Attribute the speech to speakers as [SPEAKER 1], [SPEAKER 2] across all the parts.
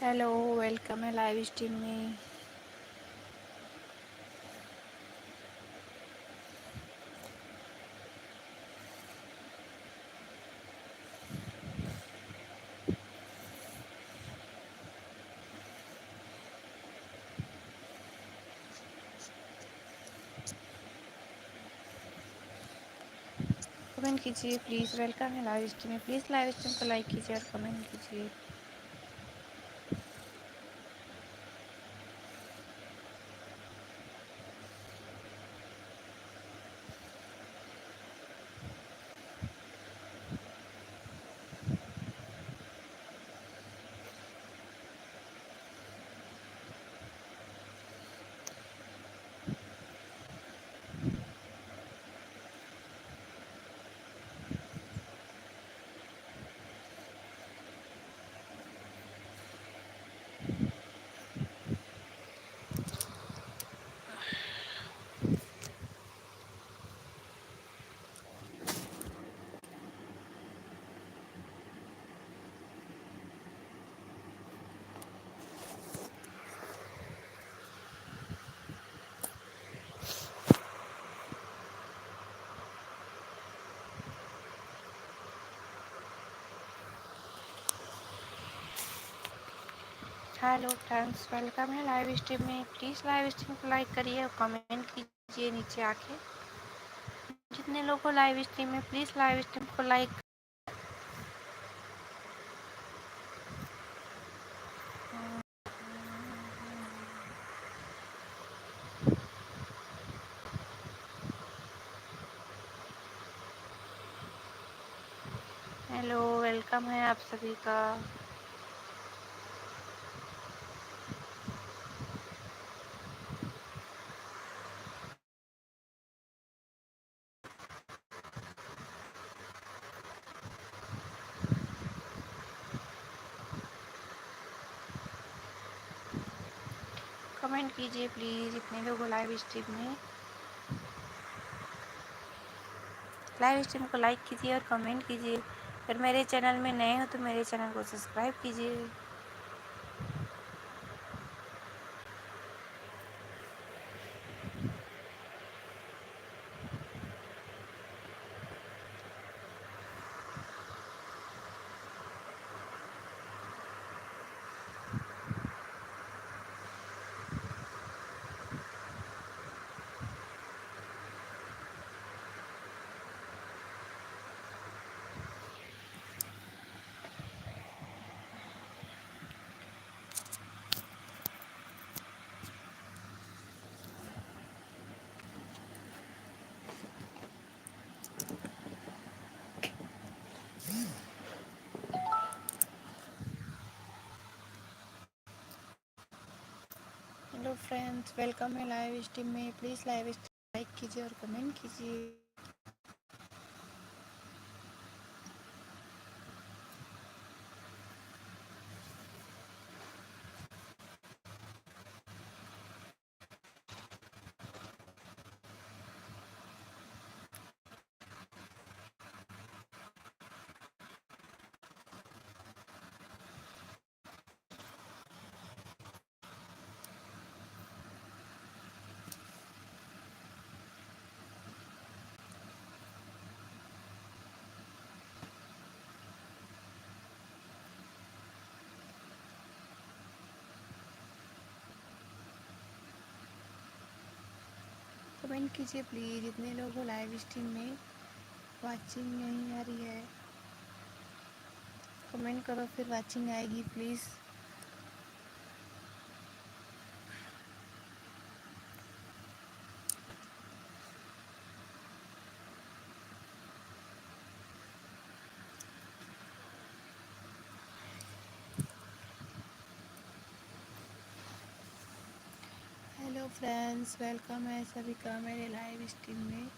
[SPEAKER 1] Hello, welcome है live stream में। Comment कीजिए प्लीज़, वेलकम है लाइव स्ट्रीम में। प्लीज़ लाइव स्ट्रीम को लाइक कीजिए और कमेंट कीजिए। हेलो फ्रेंड्स, वेलकम है लाइव स्ट्रीम में। प्लीज़ लाइव स्ट्रीम को लाइक करिए और कमेंट कीजिए नीचे आके। जितने लोग को लाइव स्ट्रीम में, प्लीज़ लाइव स्ट्रीम को लाइक। हेलो, वेलकम है आप सभी का। कमेंट कीजिए प्लीज़, जितने लोग को लाइव स्ट्रीम में। लाइव स्ट्रीम को लाइक कीजिए और कमेंट कीजिए। अगर मेरे चैनल में नए हो तो मेरे चैनल को सब्सक्राइब कीजिए। हेलो फ्रेंड्स, वेलकम है लाइव स्ट्रीम में। प्लीज़ लाइव स्ट्रीम लाइक कीजिए और कमेंट कीजिए। कमेंट कीजिए प्लीज़, जितने लोग हो लाइव स्ट्रीम में। वाचिंग नहीं आ रही है, कमेंट करो फिर वाचिंग आएगी प्लीज़। हेलो फ्रेंड्स, वेलकम है सभी का मेरे लाइव स्ट्रीम में।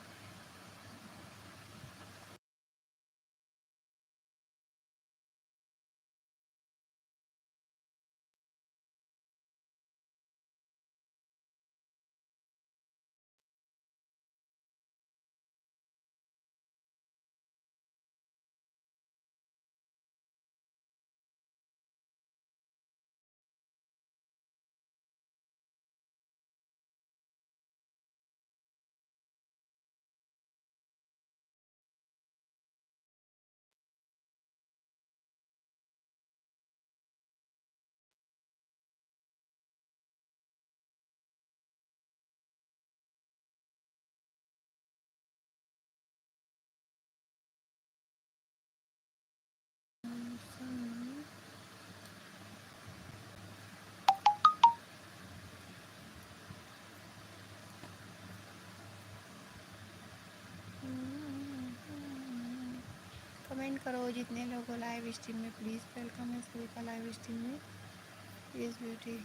[SPEAKER 1] कमेंट करो जितने लोग हो लाइव स्ट्रीम में, प्लीज़ वेलकम है सभी का लाइव स्ट्रीम में। Please beauty.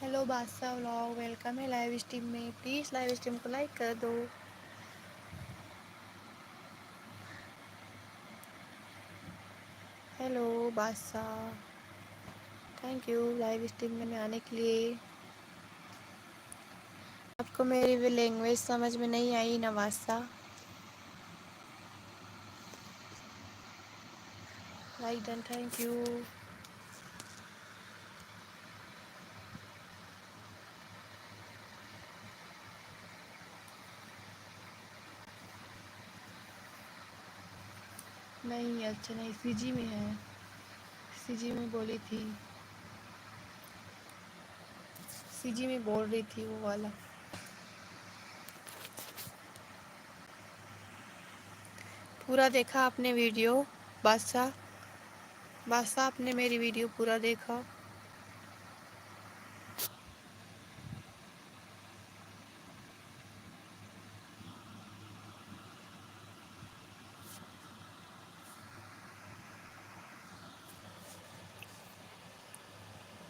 [SPEAKER 1] हेलो बादशाह व्लॉग, वेलकम है लाइव स्ट्रीम में। प्लीज़ लाइव स्ट्रीम को लाइक कर दो। हेलो बादशाह, थैंक यू लाइव स्ट्रीम में आने के लिए। आपको मेरी भी लैंग्वेज समझ में नहीं आई ना बादशाह? Like done, thank you. नहीं अच्छा नहीं, सीजी में है, सीजी में बोली थी, सीजी में बोल रही थी वो वाला। पूरा देखा आपने वीडियो बादशाह? बादशाह आपने मेरी वीडियो पूरा देखा?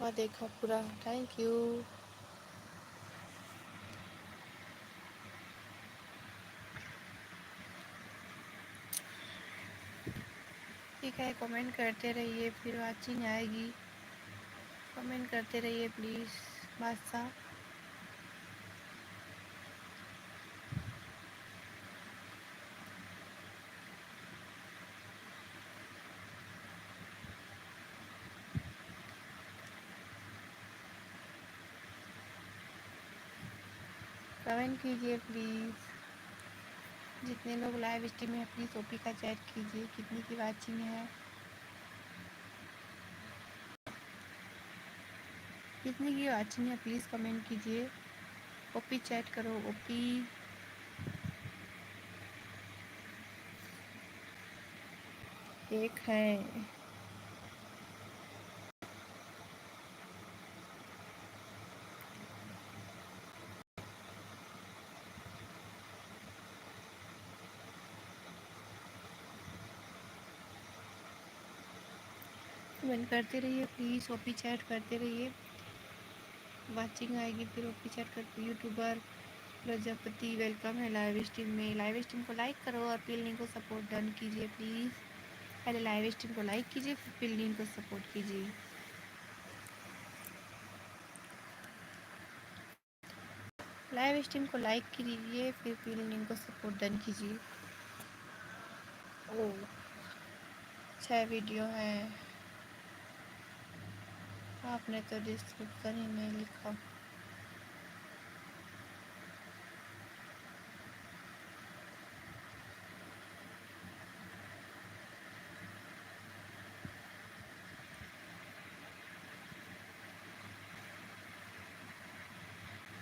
[SPEAKER 1] वह देखा पूरा, थैंक यू। ठीक है, कमेंट करते रहिए, फिर वाचिंग आएगी। कमेंट करते रहिए प्लीज़ बादशाह। कमेंट कीजिए प्लीज़। जितने लोग लाइव स्ट्रीम में अपनी टॉपी का चैट कीजिए, कितनी की वाचिंग है, कितनी की वाचिंग है, प्लीज़ कमेंट कीजिए। ओपी चैट करो, ओपी। एक है। कमेंट करते रहिए प्लीज़, ओपी चैट करते रहिए, वाचिंग आएगी फिर ओपी चैट करते। यूट्यूबर प्रजापति वेलकम है लाइव स्ट्रीम में। लाइव स्ट्रीम को लाइक करो और पिल्लिंग को सपोर्ट डन कीजिए प्लीज़। पहले लाइव स्ट्रीम को लाइक कीजिए, फिर पिल्लिंग को सपोर्ट कीजिए। लाइव स्ट्रीम को लाइक कीजिए, फिर पिल्लिंग को सपोर्ट डन कीजिए। ओ 6 वीडियो है, आपने तो डिस्क्रिप्शन ही नहीं लिखा।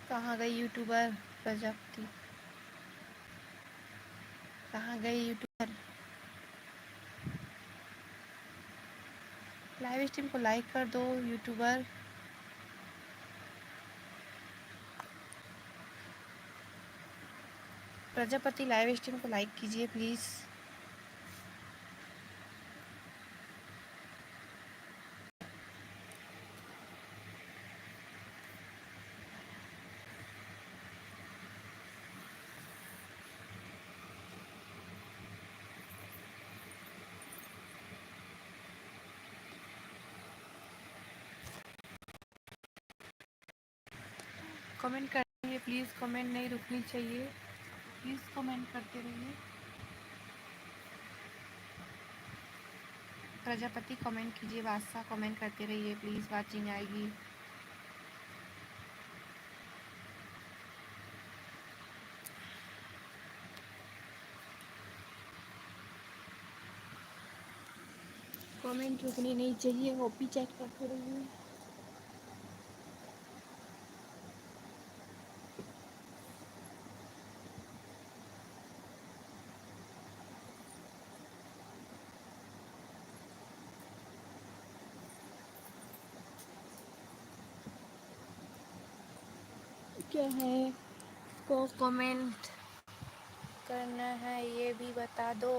[SPEAKER 1] कहाँ गई यूट्यूबर प्रजापति? कहाँ गई यूट्यूबर? लाइव स्ट्रीम को लाइक कर दो यूट्यूबर। प्रजापति लाइव स्ट्रीम को लाइक कीजिए प्लीज़। कमेंट करिए प्लीज़, कमेंट नहीं रुकनी चाहिए, प्लीज़ कमेंट करते रहिए। प्रजापति कमेंट कीजिए, बादशाह कमेंट करते रहिए प्लीज़, वाचिंग आएगी। कमेंट रुकनी नहीं चाहिए, ओपी चेक करते रहिए। क्या है को कमेंट करना है ये भी बता दो।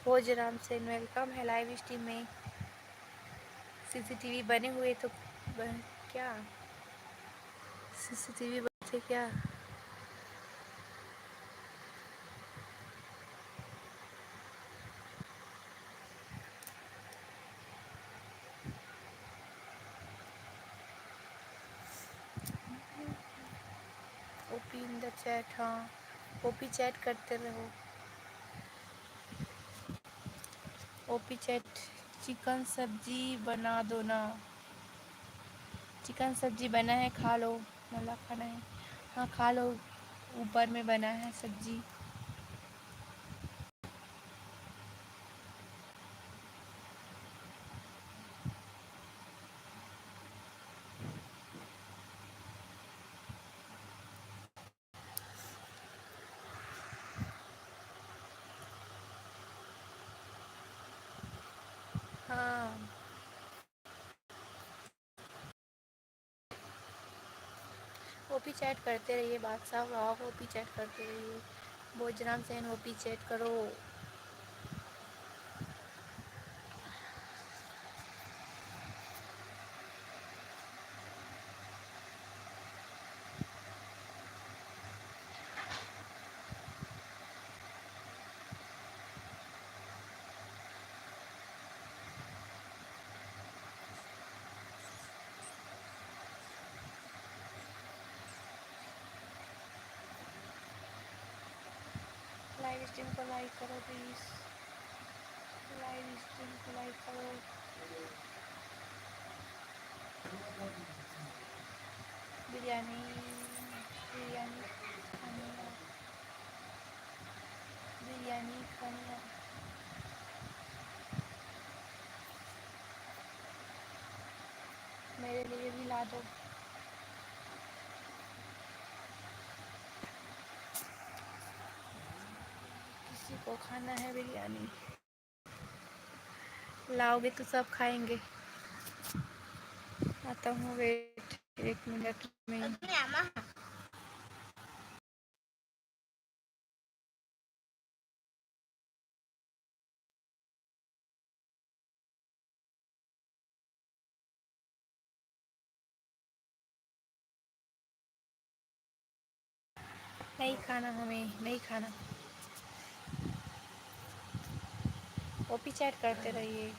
[SPEAKER 1] भोजराम से वेलकम है लाइव स्ट्रीम में। सीसीटीवी बने हुए तो क्या सीसीटीवी बने थे क्या? OP in the chat. हाँ, ओपी चैट करते रहो। OP chat. चिकन सब्जी बना दो ना। चिकन सब्जी बना है, खा लो। मला खाना है। हाँ खा लो, ऊपर में बना है सब्जी। हाँ, ओपी चैट करते रहिए। बादशाह व्लॉग ओपी चैट करते रहिए। भोजराम सेन ओपी चैट करो। लाइव स्ट्रीम को लाइक करो प्लीज़। लाइव स्ट्रीम को लाइक करो। बिरयानी बिरयानी खाने बिरयानी खाने मेरे लिए भी ला दो। किसी को खाना है बिरयानी, लाओगे तो सब खाएंगे। आता हूँ, वेट 1 मिनट में। नहीं खाना, हमें नहीं खाना। ओपी चैट करते रहिए।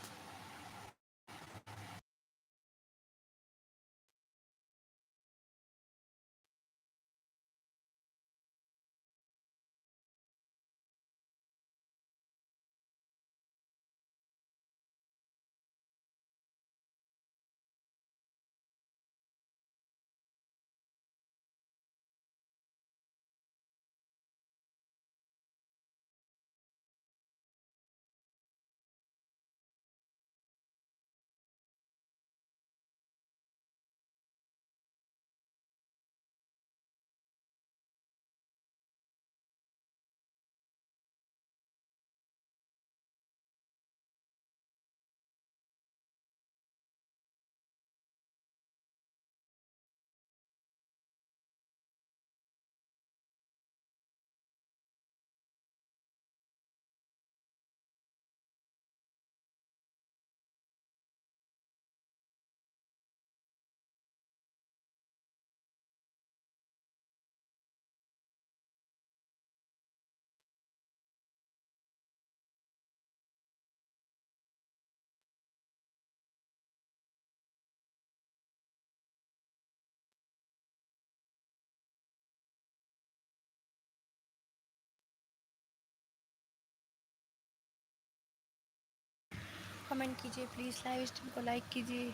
[SPEAKER 1] कमेंट कीजिए प्लीज़, लाइव स्ट्रीम को लाइक कीजिए।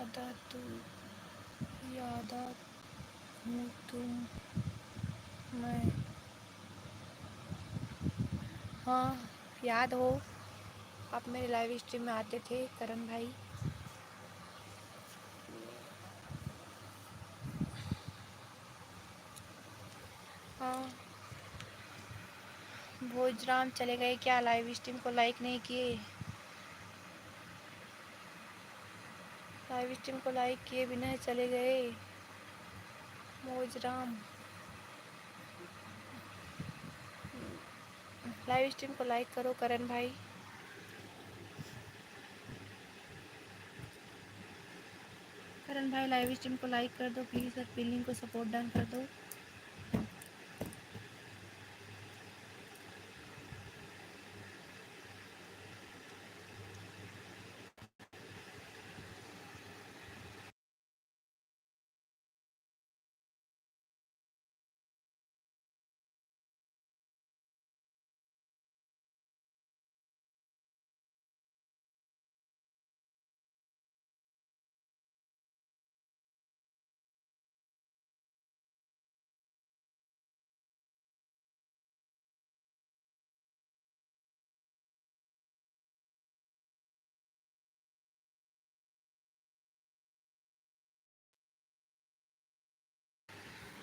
[SPEAKER 1] अदा तू यादा हूँ तुम मैं। हाँ, याद हो। आप मेरे लाइव स्ट्रीम में आते थे करण भाई। हाँ, भोजराम चले गए क्या? लाइव स्ट्रीम को लाइक नहीं किए? लाइव स्ट्रीम को लाइक किए बिना चले गए भोजराम। लाइव स्ट्रीम को लाइक करो करण भाई। करण भाई लाइव स्ट्रीम को लाइक कर दो प्लीज़ और पिलिंग को सपोर्ट डन कर दो।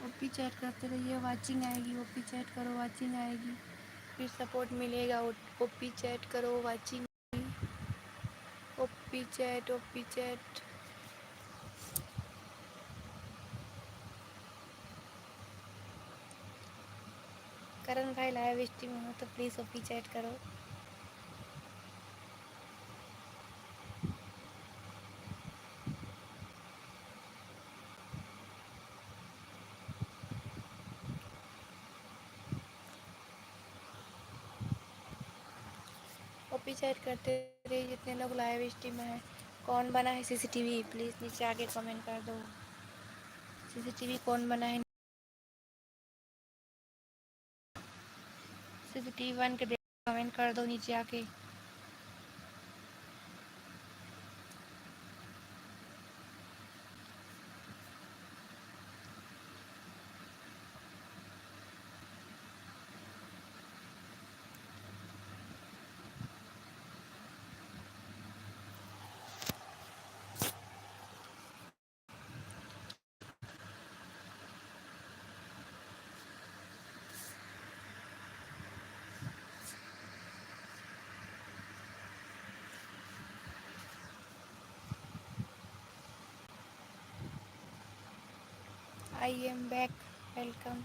[SPEAKER 1] ओपी चैट करते रहिए, वाचिंग आएगी। ओपी चैट करो, वाचिंग आएगी, फिर सपोर्ट मिलेगा। ओपी चैट करो, watching. OP chat, OP chat. Karan भाई लाइव स्ट्रीम हो तो प्लीज़ ओपी चैट करो। ओपी चैट करते रहिए जितने लोग लाइव स्ट्रीम में हैं। कौन बना है सीसीटीवी? प्लीज़ नीचे आके कमेंट कर दो। सीसीटीवी कौन बना है? सीसीटीवी बन के कमेंट कर दो नीचे आके। I am back, welcome.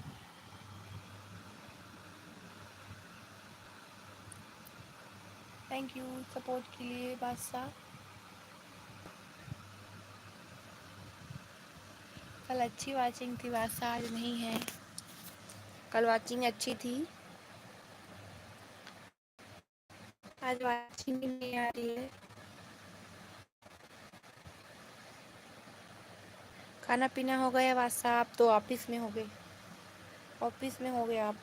[SPEAKER 1] Thank you support के लिए बादशाह। कल अच्छी वाचिंग थी बादशाह, आज नहीं है। कल वाचिंग अच्छी थी, आज वाचिंग ही नहीं आ रही है। खाना पीना हो गया बादशाह? आप तो ऑफिस में हो गए, ऑफिस में हो गए आप।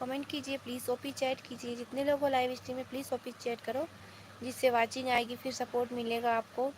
[SPEAKER 1] कमेंट कीजिए प्लीज़, ओपी चैट कीजिए। जितने लोग हो लाइव स्ट्रीम में प्लीज़ ओपी चैट करो, जिससे वाचिंग आएगी, फिर सपोर्ट मिलेगा आपको।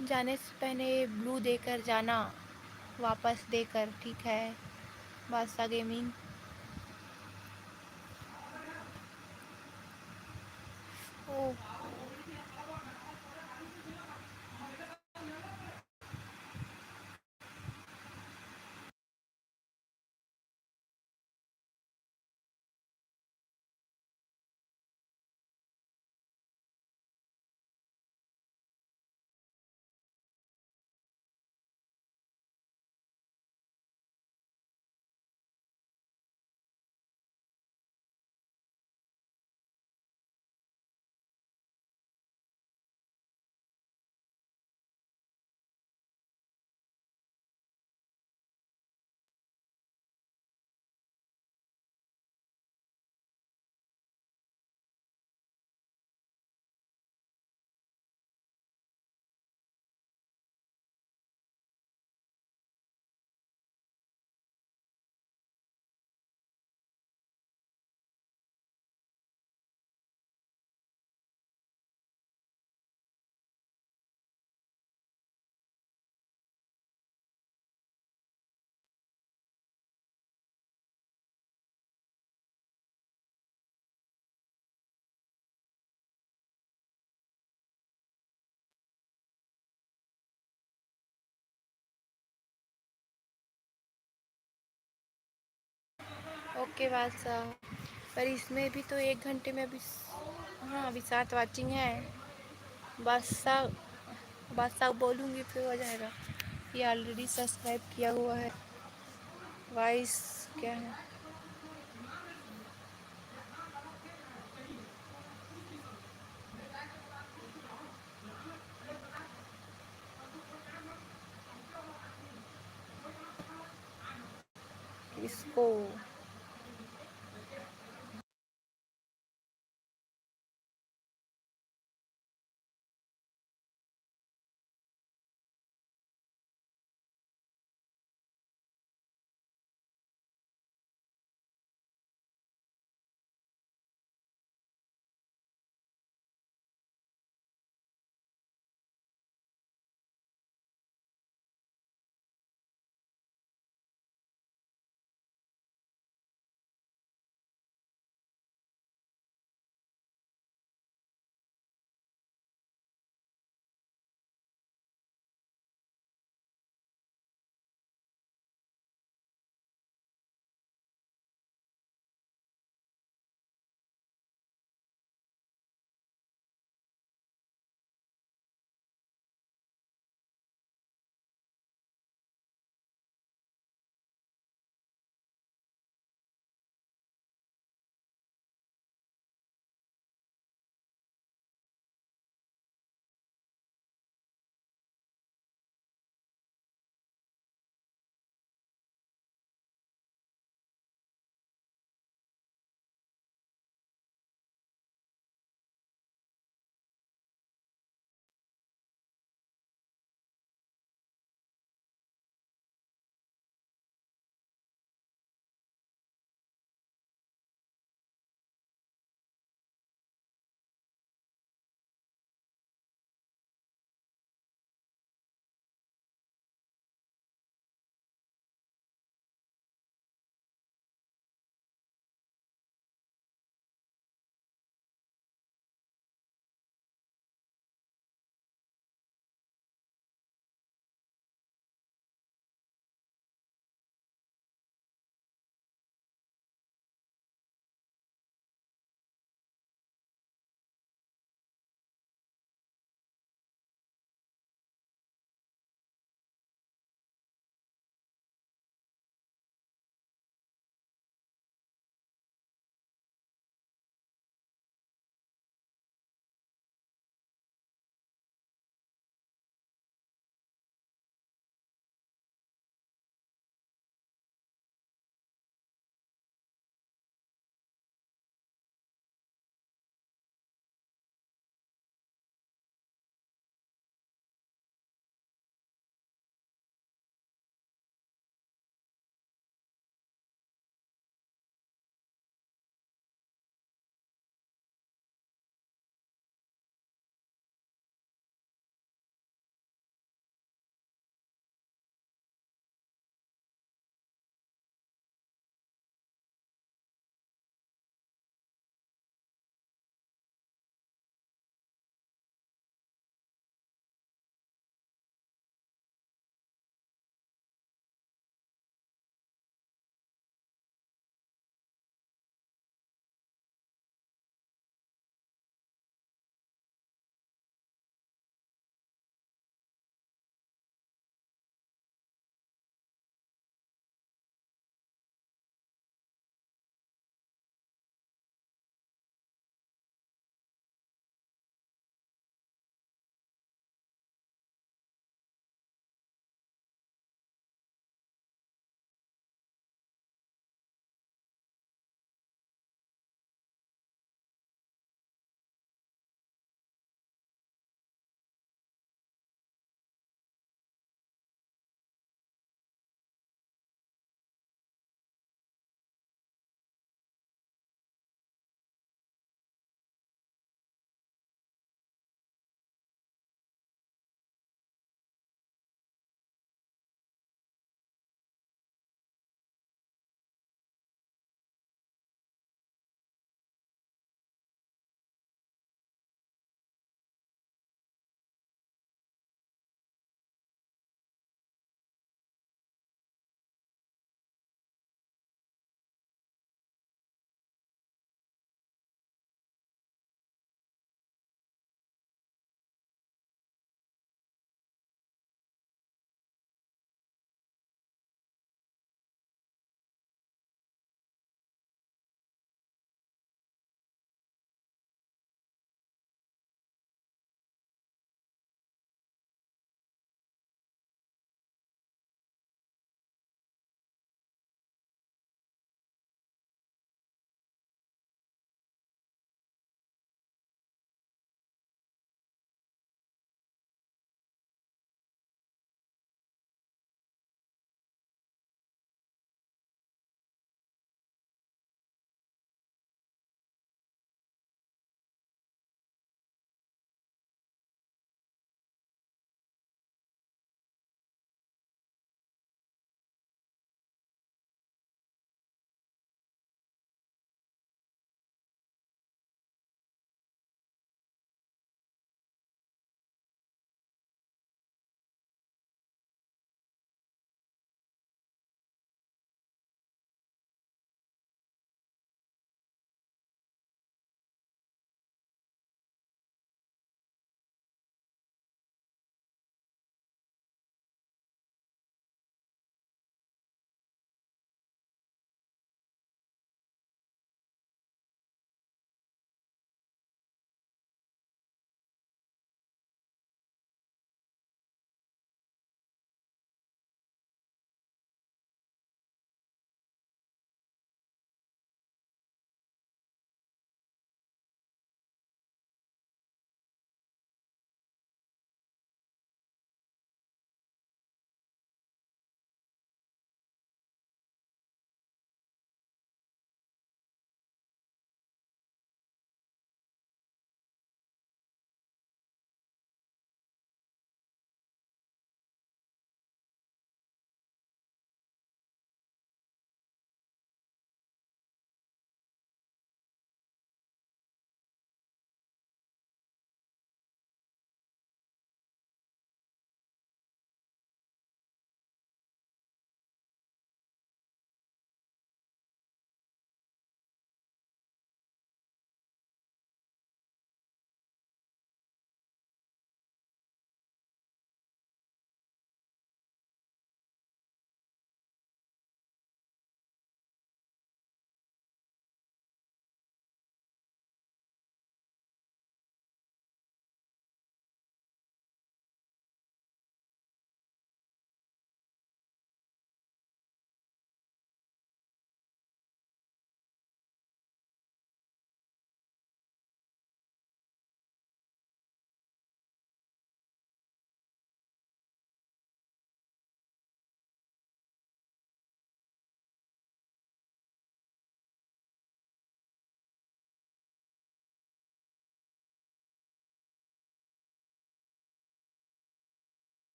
[SPEAKER 1] जाने से पहले ब्लू देकर जाना, वापस देकर, ठीक है। बादशाह गेमिंग। ओ, ओके बादशाह। पर इसमें भी तो 1 घंटे में अभी, हाँ अभी 7 वाचिंग है। बादशाह, बादशाह बोलूँगी फिर हो जाएगा। ये ऑलरेडी सब्सक्राइब किया हुआ है। वॉइस क्या है? इसको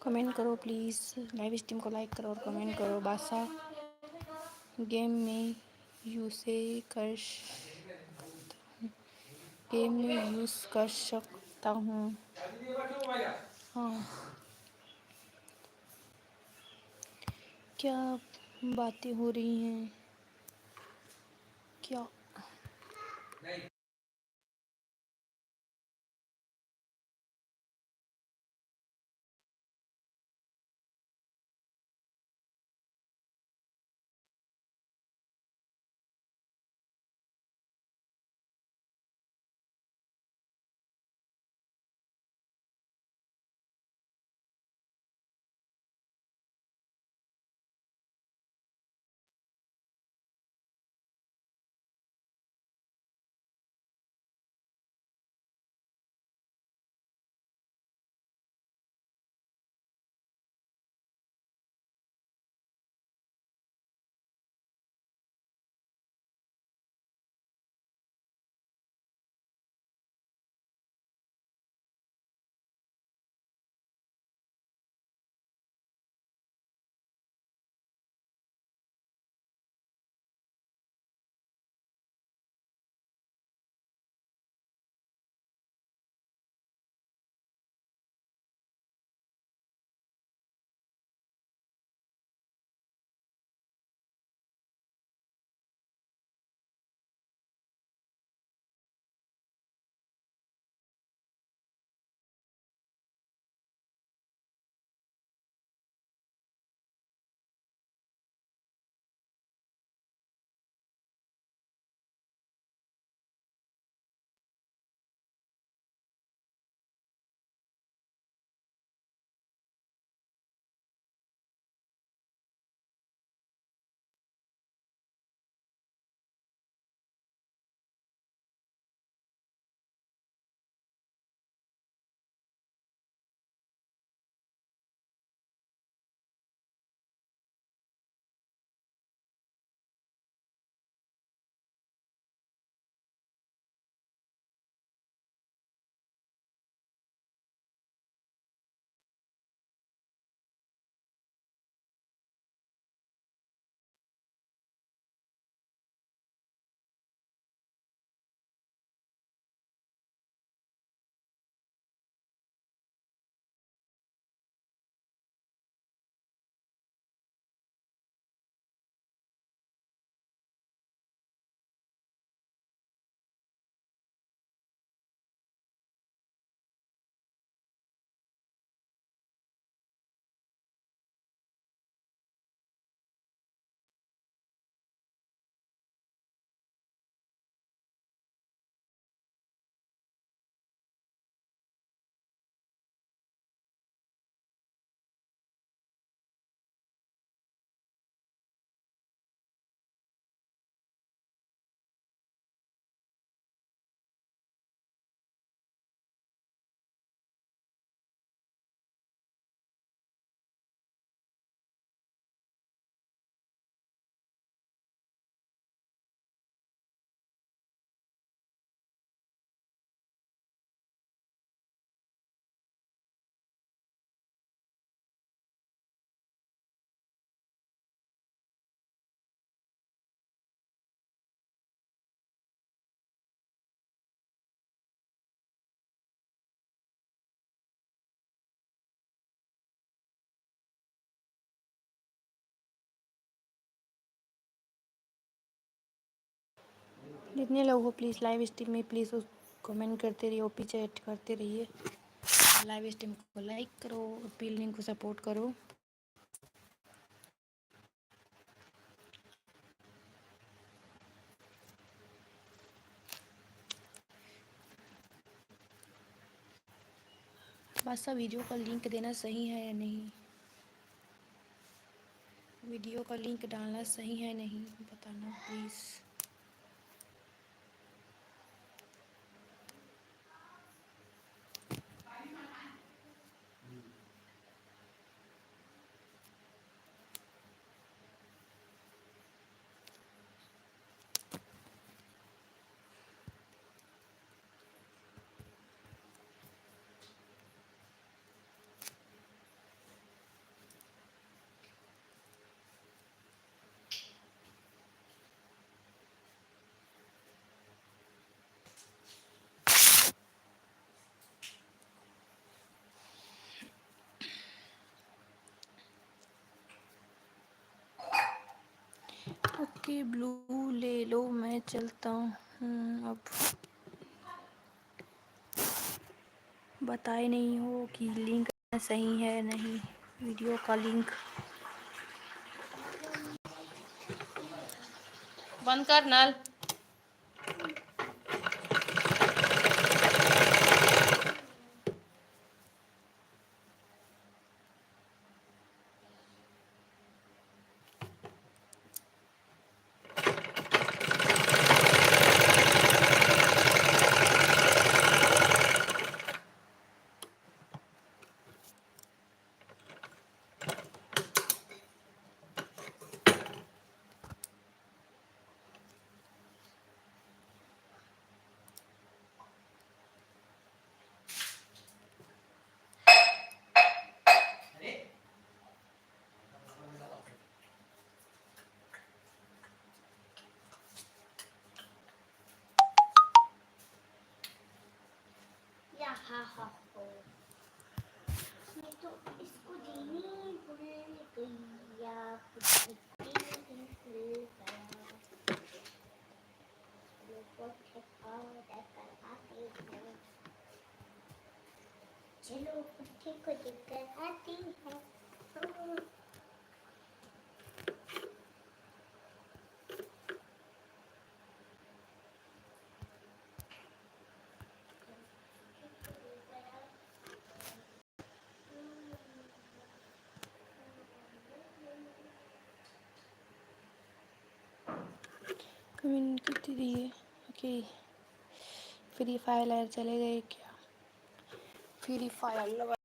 [SPEAKER 1] कमेंट करो प्लीज़, लाइव स्ट्रीम को लाइक करो और कमेंट करो। बादशाह गेम में यूसे कर गेम में यूज़ कर सकता हूँ। हाँ, क्या बातें हो रही हैं? क्या जितने लोग हो प्लीज़ लाइव स्ट्रीम में प्लीज़ उस कमेंट करते रहिए, ओपी चैट करते रहिए। लाइव स्ट्रीम को लाइक करो और पी लिंक को सपोर्ट करो। बस सा वीडियो का लिंक देना सही है या नहीं? वीडियो का लिंक डालना सही है नहीं बताना प्लीज़। ओके ब्लू ले लो, मैं चलता हूँ अब। बताए नहीं हो कि लिंक सही है नहीं, वीडियो का लिंक। बंद कर नल।
[SPEAKER 2] मैं तो इसको देनी भूल गई या कुछ चलो पुट्ठे को दिक्कत आती है।
[SPEAKER 1] कम्युनिटी कितनी है? ओके, फ्री फायर चले गए क्या? फ्री फायर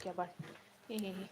[SPEAKER 1] क्या बात ये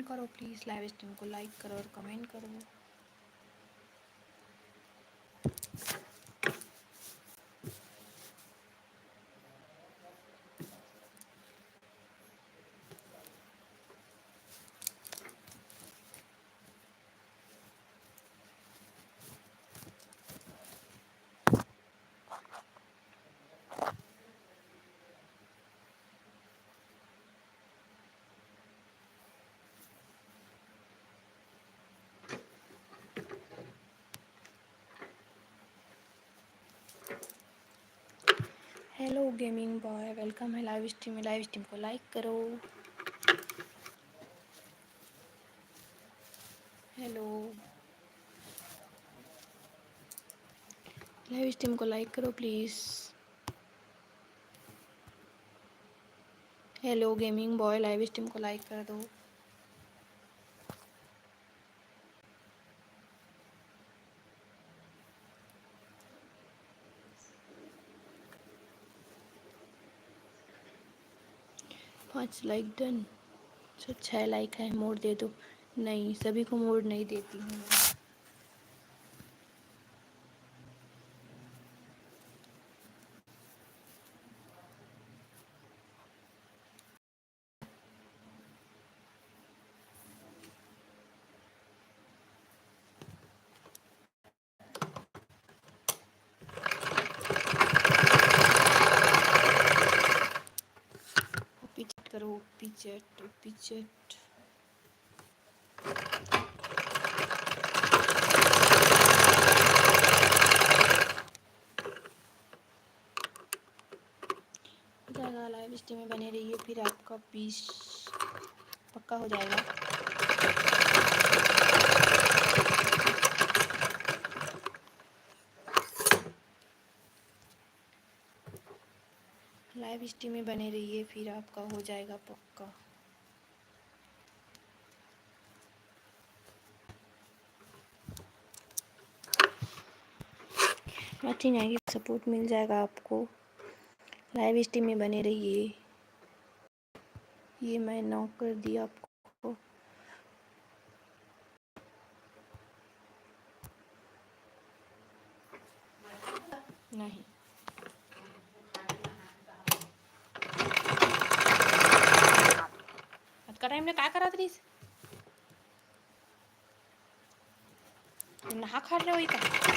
[SPEAKER 1] कमेंट करो प्लीज़, लाइव स्ट्रीम को लाइक करो और कमेंट करो। हेलो गेमिंग बॉय, वेलकम है लाइव स्ट्रीम में। लाइव स्ट्रीम को लाइक करो। हेलो, लाइव स्ट्रीम को लाइक करो please. Hello gaming boy, live stream को लाइक कर दो। पाँच लाइक डन। तो 6 लाइक है, मोड दे दो। नहीं, सभी को मोड नहीं देती हूँ मैं। पिचट करो, पिचट पिचट। जाएगा, लाइव स्ट्रीम में बने रहिए, फिर आपका पीस पक्का हो जाएगा। लाइव स्ट्रीम में बने रहिए, फिर आपका हो जाएगा पक्का। मैचिंग आएगी, सपोर्ट मिल जाएगा आपको। लाइव स्ट्रीम में बने रहिए। ये मैं नॉक कर दिया आपको। नहीं, का टाइम ने काय करत रहीस? नहा खा रहे हो का?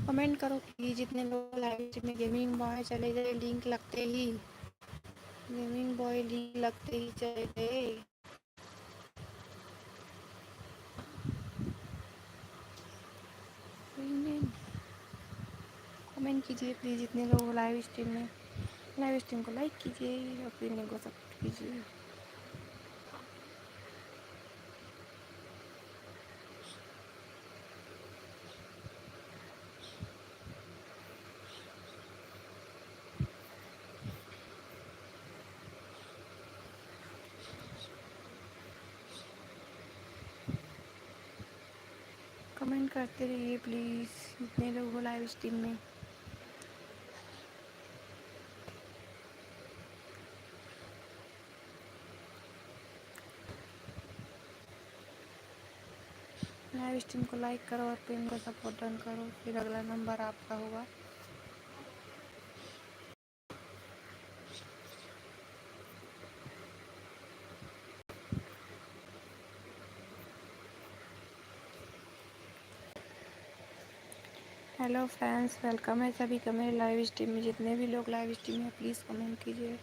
[SPEAKER 1] कमेंट करो प्लीज़, जितने लोग लाइव स्ट्रीम में। गेमिंग बॉय चले गए लिंक लगते ही, गेमिंग बॉय लिंक लगते ही चले गए। कमेंट कीजिए प्लीज़, जितने लोग लाइव स्ट्रीम में। लाइव स्ट्रीम को लाइक कीजिए और फिर को सपोर्ट कीजिए। कमेंट करते रहिए प्लीज़, जितने लोग हो लाइव स्ट्रीम में। लाइव स्ट्रीम को लाइक करो और पिन को सपोर्ट डन करो, फिर अगला नंबर आपका होगा। हेलो फ्रेंड्स, वेलकम है सभी का मेरे लाइव स्ट्रीम में। जितने भी लोग लाइव स्ट्रीम में प्लीज़ कमेंट कीजिए।